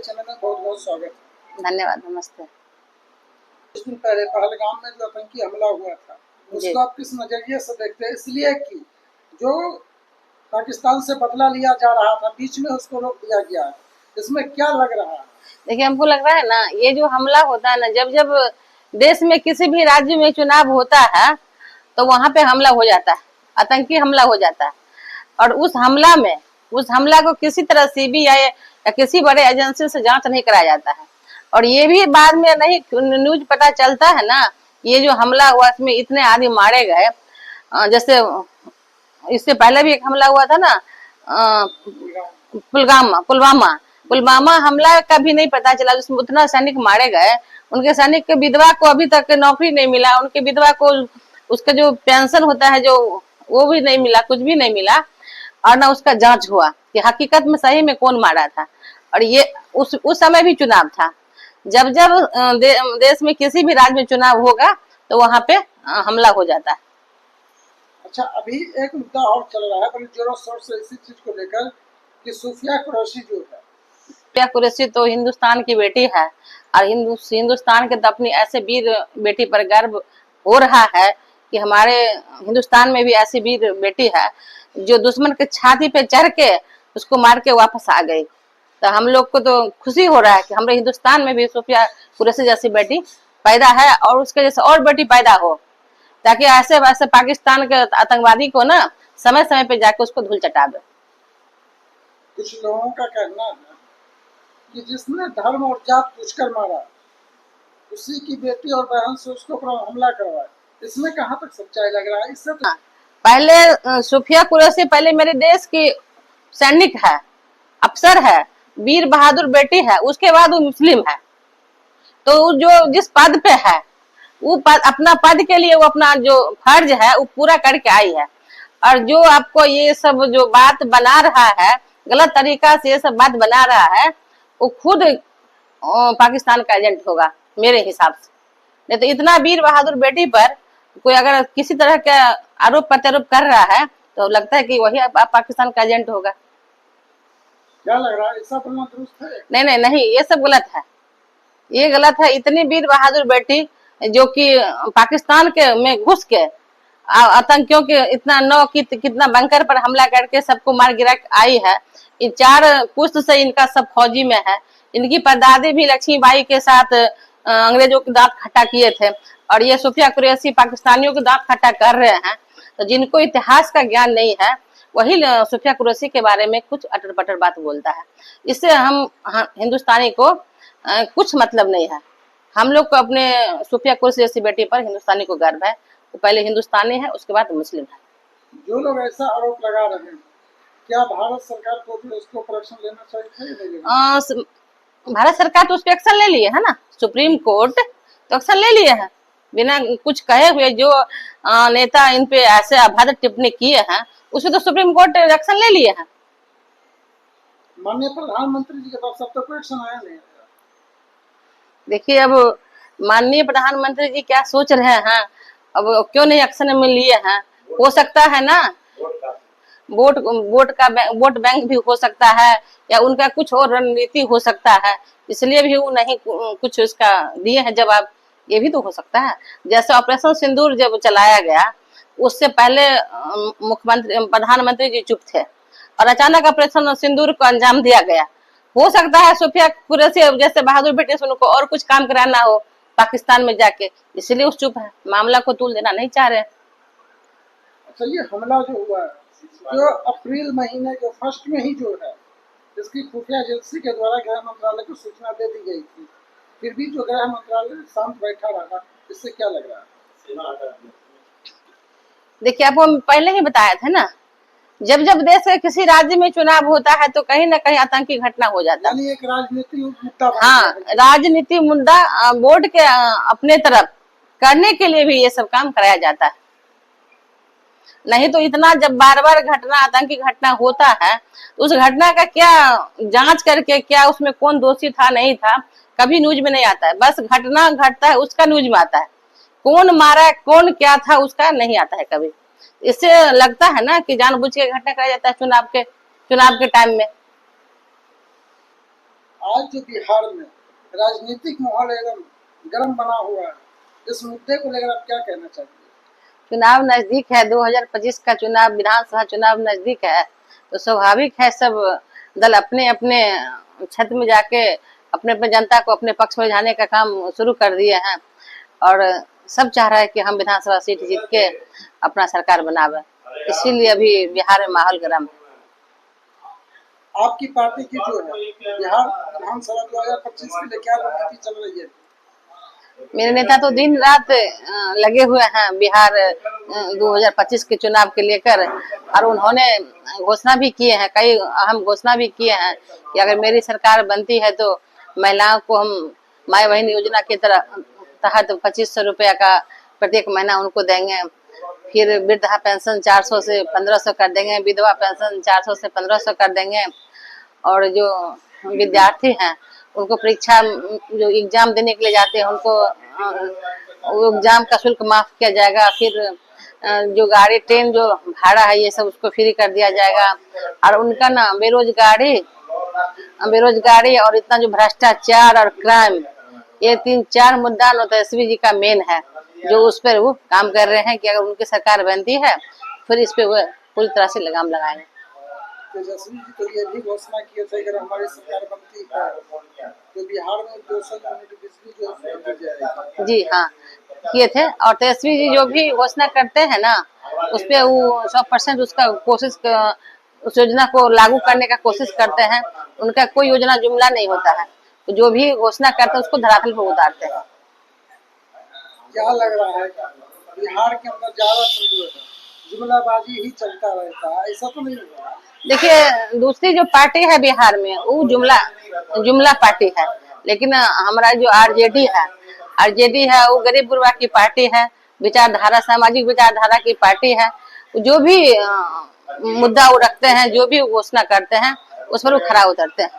Channel में बहुत बहुत स्वागत है। धन्यवाद। नमस्ते। कुछ दिन पहले पहलगाम में जो आतंकी हमला हुआ था उसको आप किस नजरिए से देखते हैं? इसलिए कि जो पाकिस्तान से बदला लिया जा रहा था बीच में उसको रोक दिया गया है, इसमें क्या लग रहा है? देखिए, हमको लग रहा है ना, ये जो हमला होता है ना, जब जब देश में किसी भी राज्य में चुनाव होता है तो वहां पे हमला हो जाता है, आतंकी हमला हो जाता है। और उस हमला को किसी तरह सीबीआई या किसी बड़े एजेंसी से जांच नहीं कराया जाता है। और ये भी बाद में नहीं न्यूज पता चलता है ना, ये जो हमला हुआ इसमें इतने आदमी मारे गए। जैसे इससे पहले भी एक हमला हुआ था ना, पुलवामा हमला का भी नहीं पता चला, जिसमें उतना सैनिक मारे गए। उनके सैनिक के विधवा को अभी तक नौकरी नहीं मिला, उनके विधवा को उसका जो पेंशन होता है जो वो भी नहीं मिला, कुछ भी नहीं मिला। और ना उसका जांच हुआ कि हकीकत में सही में कौन मारा था। और ये उस समय भी चुनाव था। जब जब देश में किसी भी राज्य में चुनाव होगा तो वहां पे हमला हो जाता है। अच्छा, अभी एक मुद्दा और चल रहा है बड़े जोरों शोर से इसी चीज को लेकर कि सूफिया कुरैशी जो है, सूफिया कुरैशी तो हिंदुस्तान की बेटी है और हिंदुस्तान के तो अपनी ऐसे वीर बेटी पर गर्व हो रहा है कि हमारे हिंदुस्तान में भी ऐसी वीर बेटी है जो दुश्मन के छाती पे चढ़ के उसको मार के वापस आ गई। तो हम लोग को तो खुशी हो रहा है कि हमारे हिंदुस्तान में भी सूफिया कुरैशी जैसी बेटी पैदा है और उसके जैसे और बेटी पैदा हो, ताकि ऐसे वैसे पाकिस्तान के आतंकवादी को ना समय समय पे जाके उसको धूल चटावे। कुछ लोगों का कहना है कि जिसने धर्म और जात पूछकर मारा उसी की बेटी और बहन से उसको हमला करवाया, इसमें कहाँ तक सच्चाई लग रहा है? इससे तो पहले सूफिया कुरैशी पहले मेरे देश की सैनिक है, अफसर है, वीर बहादुर बेटी है, उसके बाद वो मुस्लिम है। तो जो जिस पद पे है वो अपना पद के लिए वो अपना जो फर्ज है वो पूरा करके आई है। और जो आपको ये सब जो बात बना रहा है, गलत तरीका से ये सब बात बना रहा है, वो खुद पाकिस्तान का एजेंट होगा मेरे हिसाब से। नहीं तो इतना वीर बहादुर बेटी पर कोई अगर किसी तरह का आरोप प्रत्यारोप कर रहा है तो लगता है कि वही पाकिस्तान का एजेंट होगा। क्या लग रहा है, ऐसा बोलना दुरुस्त है? नहीं, ये सब गलत है, ये गलत है। इतनी वीर बहादुर बेटी जो कि पाकिस्तान के में घुस के आतंकियों के इतना कितना बंकर पर हमला करके सबको मार गिरा आई है। इन 4 पुश्त से इनका सब फौजी में है। इनकी परदादी भी लक्ष्मीबाई के साथ अंग्रेजों के दांत खट्टा किए थे और ये सूफिया कुरैशी पाकिस्तानियों के दांत खट्टा कर रहे हैं। तो जिनको इतिहास का ज्ञान नहीं है वही सूफिया कुरैशी के बारे में कुछ अटर पटर बात बोलता है। इससे हम हिंदुस्तानी को कुछ मतलब नहीं है। हम लोग को अपने सूफिया कुरैशी जैसी बेटी पर हिंदुस्तानी को गर्व है। वो पहले हिंदुस्तानी है, उसके बाद मुस्लिम है। जो लोग ऐसा आरोप लगा रहे हैं, क्या भारत सरकार को भी उसको पर एक्शन लेना चाहिए? भारत सरकार तो उस पर एक्शन ले लिए है ना, सुप्रीम कोर्ट तो एक्शन ले लिए हैं बिना कुछ कहे हुए। जो नेता इन पे ऐसे अभद्र टिप्पणी किए हैं उसमें तो सुप्रीम कोर्ट एक्शन ले लिए हैं। माननीय प्रधानमंत्री जी के पास अब तक कोई एक्शन आया नहीं। देखिए, अब माननीय प्रधानमंत्री जी क्या सोच रहे हैं, अब क्यों नहीं एक्शन में लिए हैं? हो सकता है ना वोट बैंक भी हो सकता है या उनका कुछ और रणनीति हो सकता है, इसलिए भी वो नहीं कुछ उसका दिए हैं जवाब। ये भी तो हो सकता है। जैसे ऑपरेशन सिंदूर जब चलाया गया उससे पहले प्रधानमंत्री जी चुप थे और अचानक ऑपरेशन सिंदूर को अंजाम दिया गया। हो सकता है सूफिया कुरैशी जैसे बहादुर बेटे से उनको और कुछ काम कराना हो पाकिस्तान में जाके, इसलिए उस चुप है, मामला को तूल देना नहीं चाह रहे। अच्छा, ये हमला जो हुआ है जो अप्रैल महीने जो फर्स्ट में ही जो है इसकी खुफिया एजेंसी के द्वारा गृह मंत्रालय को सूचना दे दी गई थी, फिर भी जो गृह मंत्रालय शांत बैठा रहा, इससे क्या लग रहा है? देखिए, आपको पहले ही बताया था ना, जब जब देश के किसी राज्य में चुनाव होता है तो कहीं ना कहीं आतंकी घटना हो जाता है। एक राजनीतिक मुद्दा। हाँ, राजनीतिक मुद्दा बोर्ड के अपने तरफ करने के लिए भी ये सब काम कराया जाता है। नहीं तो इतना जब बार बार घटना आतंकी घटना होता है तो उस घटना का क्या जांच करके क्या उसमें कौन दोषी था नहीं था कभी न्यूज में नहीं आता है। बस घटना घटता है उसका न्यूज में आता है, कौन मारा कौन क्या था उसका नहीं आता है कभी। इससे लगता है ना कि जानबूझ के घटना कराया जाता है चुनाव के टाइम में। आज जो बिहार में राजनीतिक माहौल एकदम गर्म बना हुआ है, इस मुद्दे को लेकर आप क्या कहना चाहेंगे? चुनाव नजदीक है, 2025 का चुनाव, विधानसभा चुनाव नजदीक है, तो स्वाभाविक है सब दल अपने अपने क्षेत्र में जाके अपने अपने जनता को अपने पक्ष में जाने का काम शुरू कर दिए हैं और सब चाह रहा है कि हम विधानसभा सीट जीत के अपना सरकार बनावे। इसीलिए अभी बिहार में माहौल गर्म है। आपकी पार्टी की जो है बिहार विधानसभा 2025 के लिए क्या रणनीति चल रही है? मेरे नेता तो दिन रात लगे हुए हैं बिहार 2025 के चुनाव के लेकर, और उन्होंने घोषणा भी किए हैं, कई अहम घोषणा भी किए हैं कि अगर मेरी सरकार बनती है तो महिलाओं को हम माई बहन योजना के तहत 2500 रुपया का प्रत्येक महीना उनको देंगे। फिर वृद्धा पेंशन 400 से 1500 कर देंगे, विधवा पेंशन 400 से 1500 कर देंगे, और जो विद्यार्थी हैं उनको परीक्षा जो एग्जाम देने के लिए जाते हैं उनको वो एग्जाम का शुल्क माफ किया जाएगा। फिर जो गाड़ी ट्रेन जो भाड़ा है ये सब उसको फ्री कर दिया जाएगा। और उनका ना बेरोजगारी और इतना जो भ्रष्टाचार और क्राइम, ये 3-4 मुद्दा तेजस्वी जी का मेन है, जो उस पर वो काम कर रहे हैं कि अगर उनकी सरकार बनती है फिर इस पे वो पूरी तरह से लगाम लगाएंगे। तेजस्वी जी तो ये भी घोषणा किए थे अगर हमारी सरकार बनती है तो बिहार में 200 यूनिट बिजली जो है दी जाएगी। जी हाँ, किए थे। और तेजस्वी जी जो भी घोषणा करते हैं ना उस पे वो 100% उसका उस योजना को लागू करने का कोशिश करते हैं। उनका कोई योजना जुमला नहीं होता है, तो जो भी घोषणा करते हैं उसको धरातल पर उतारते हैं। क्या लग रहा है बिहार के अंदर ज्यादा जुमलाबाजी ही चलता रहता है, ऐसा तो नहीं होगा? देखिए, दूसरी जो पार्टी है बिहार में वो जुमला पार्टी है, लेकिन हमारा जो आरजेडी है वो गरीब गुरबा की पार्टी है, विचारधारा सामाजिक विचारधारा की पार्टी है। जो भी मुद्दा वो रखते हैं, जो भी घोषणा करते हैं उस पर वो खरा उतरते हैं।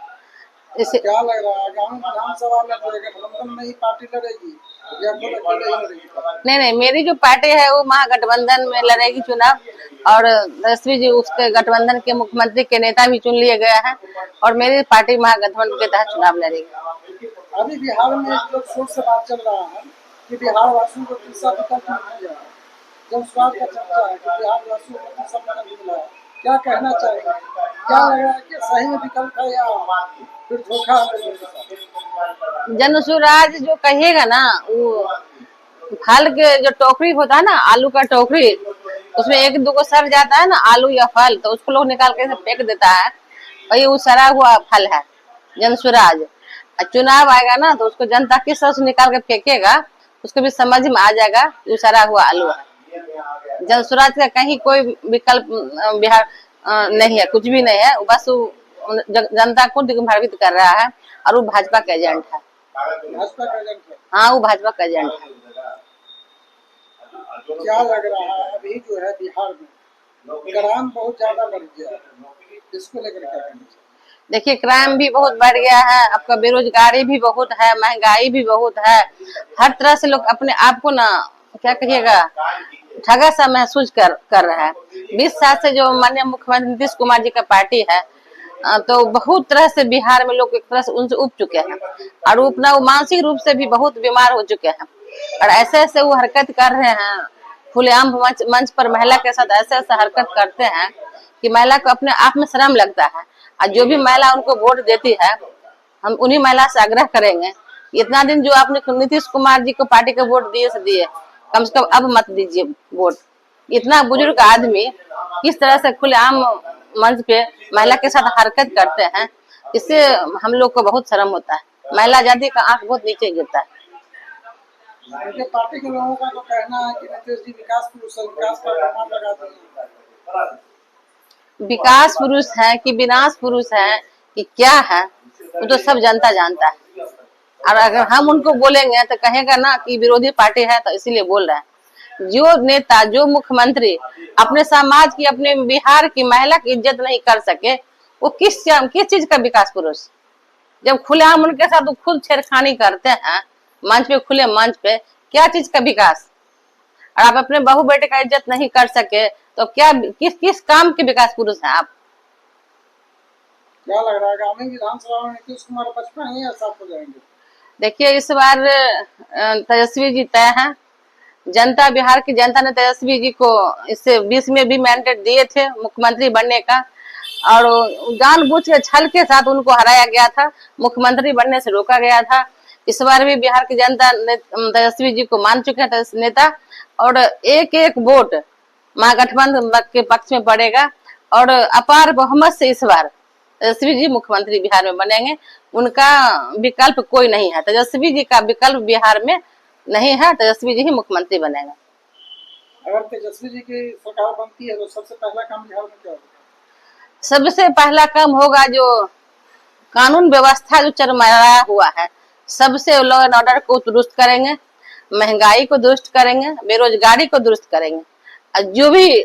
इससे क्या लग रहा है आगामी विधानसभा में जो गठबंधन में ही पार्टी लड़ेगी या खुद अकेले ही लड़ेगी? नहीं, मेरी जो पार्टी है वो महागठबंधन में लड़ेगी चुनाव, और तेजस्वी जी उसके गठबंधन के मुख्यमंत्री के नेता भी चुन लिए गए हैं, और मेरी पार्टी महागठबंधन के तहत चुनाव लड़ेगी। अभी बिहार में एक जो शोर से बात चल रहा है कि बिहार वासियों को तीसरा विकल्प नहीं दिया है, जब स्वाद का चर्चा है कि बिहार वासियों को तीसरा विकल्प मिला है, क्या कहना चाहिए? क्या लग रहा है कि सही में विकल्प है या फिर धोखा है? जन स्वराज जो कहिएगा ना, वो फल के जो टोकरी होता है ना, आलू का टोकरी, उसमें 1-2 को सड़ जाता है ना आलू या फल, तो उसको लोग निकाल के फेंक देता है, और ये वो सड़ा हुआ फल है जन स्वराज। चुनाव आएगा ना तो उसको जनता किस तरह से निकाल के फेंकेगा उसको भी समझ में आ जाएगा कि वो सड़ा हुआ आलू है। जन स्वराज का कहीं कोई विकल्प बिहार नहीं है, कुछ भी नहीं है, बस जनता को दिग्भ्रमित कर रहा है, और वो भाजपा का एजेंट है। भाजपा का एजेंट है? हाँ, वो भाजपा का एजेंट है। क्या लग रहा है अभी जो है बिहार में क्राइम बहुत ज्यादा बढ़ गया है, इसको लेकर क्या कहना चाहिए? देखिए, क्राइम भी बहुत बढ़ गया है, आपका बेरोजगारी भी बहुत है, महंगाई भी बहुत है, हर तरह से लोग अपने आप को ना क्या कहिएगा ठगा सा महसूस कर रहा है। 20 साल से जो माननीय मुख्यमंत्री नीतीश कुमार जी का पार्टी है, तो बहुत तरह से बिहार में लोग एक तरह से उनसे उब चुके हैं, और वो मानसिक रूप से भी बहुत बीमार हो चुके हैं, और ऐसे वो हरकत कर रहे हैं खुलेआम मंच पर महिला के साथ ऐसे हरकत करते हैं कि महिला को अपने आप में शर्म लगता है। और जो भी महिला उनको वोट देती है, हम उन्हीं महिला से आग्रह करेंगे, इतना दिन जो आपने नीतीश कुमार जी को पार्टी के वोट दिए, कम से कम अब मत दीजिए वोट। इतना बुजुर्ग आदमी किस तरह से खुलेआम मंच पे महिला के साथ हरकत करते हैं, इससे हम लोग को बहुत शर्म होता है, महिला जाति का आंख बहुत नीचे गिरता है। उनके पार्टी के लोगों का तो कहना है कि नीतीश जी विकास पुरुष है, विकास का प्रमाण लगाते हैं। विकास पुरुष है कि विनाश पुरुष है कि क्या है, वो तो सब जनता जानता है, और अगर हम उनको बोलेंगे तो कहेगा ना कि विरोधी पार्टी है तो इसीलिए बोल रहे हैं। जो नेता, जो मुख्यमंत्री अपने समाज की, अपने बिहार की महिला की इज्जत नहीं कर सके, वो किस चीज का विकास पुरुष? जब खुलेआम उनके साथ वो खुद छेड़खानी करते हैं मंच पे, खुले मंच पे, क्या चीज का विकास? और आप अपने बहू बेटे का इज्जत नहीं कर सके तो क्या किस काम के विकास पुरुष हैं आप? क्या लग रहा है आगामी विधानसभा में नीतीश कुमार बचपन ही या साफ हो जाएंगे? देखिए इस बार तेजस्वी जी तय है। जनता, बिहार की जनता ने तेजस्वी जी को इससे 20 में भी मैंडेट दिए थे मुख्यमंत्री बनने का, और जानबूझ के छल के साथ उनको हराया गया था, मुख्यमंत्री बनने से रोका गया था। इस बार भी बिहार की जनता ने तेजस्वी जी को मान चुके हैं नेता, और एक एक वोट महागठबंधन के पक्ष में पड़ेगा, और अपार बहुमत से इस बार तेजस्वी जी मुख्यमंत्री बिहार में बनेंगे। उनका विकल्प कोई नहीं है, तेजस्वी जी का विकल्प बिहार में नहीं है, तेजस्वी जी ही मुख्यमंत्री बनेगा। अगर तेजस्वी जी की सरकार बनती है तो सबसे पहला काम बिहार में क्या होगा? सबसे पहला काम होगा जो कानून व्यवस्था जो चरमराया हुआ है, सबसे लॉ एंड ऑर्डर को दुरुस्त करेंगे, महंगाई को दुरुस्त करेंगे, बेरोजगारी को दुरुस्त करेंगे, और जो भी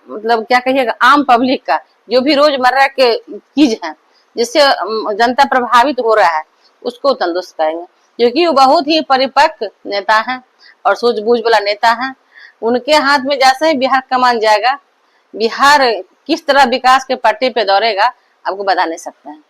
मतलब क्या कहिएगा आम पब्लिक का जो भी रोजमर्रा के चीज है जिससे जनता प्रभावित हो रहा है उसको तंदुरुस्त करेंगे, क्योंकि वो बहुत ही परिपक्व नेता है और सूझबूझ वाला नेता है। उनके हाथ में जैसे ही बिहार कमान जाएगा, बिहार किस तरह विकास के पट्टी पे दौड़ेगा आपको बता नहीं सकते हैं।